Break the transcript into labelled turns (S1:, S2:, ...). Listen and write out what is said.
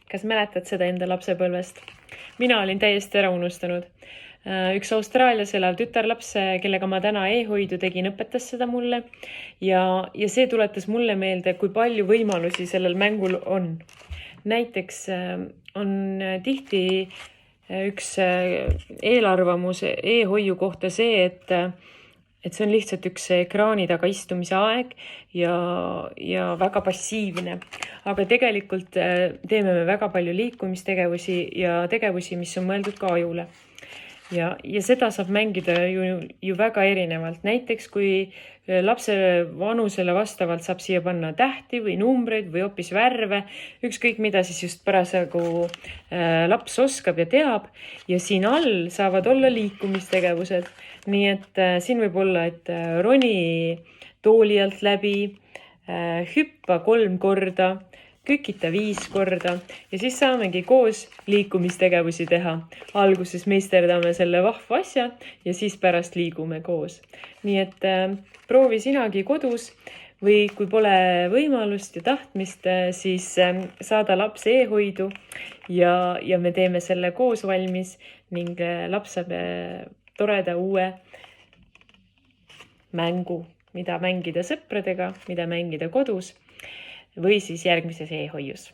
S1: Kas mäletad seda enda lapsepõlvest? Mina olin täiesti ära unustanud. Üks Austraalias elav tütarlaps, kellega ma täna e-hoidu tegin, õpetas seda mulle ja see tuletas mulle meelde, kui palju võimalusi sellel mängul on. Näiteks on tihti üks eelarvamus e-hoiu kohta see, et see on lihtsalt üks ekraani taga istumise aeg ja väga passiivne. Aga tegelikult teeme me väga palju liikumistegevusi ja tegevusi, mis on mõeldud ka ajule. Ja seda saab mängida ju väga erinevalt. Näiteks kui lapse vanusele vastavalt saab siia panna tähti või numbreid või hoopis värve, ükskõik mida siis just parasjagu laps oskab ja teab. Ja siin all saavad olla liikumistegevused. Nii et siin võib olla, et roni tooli alt läbi, hüppa 3 korda, kükita 5 korda ja siis saamegi koos liikumistegevusi teha. Alguses meisterdame selle vahva asja ja siis pärast liigume koos. Nii et proovi sinagi kodus või kui pole võimalust ja tahtmist, siis saada laps e-hoidu ja me teeme selle koos valmis ning laps saab toreda uue mängu, mida mängida sõpradega, mida mängida kodus või siis järgmises e-hoius.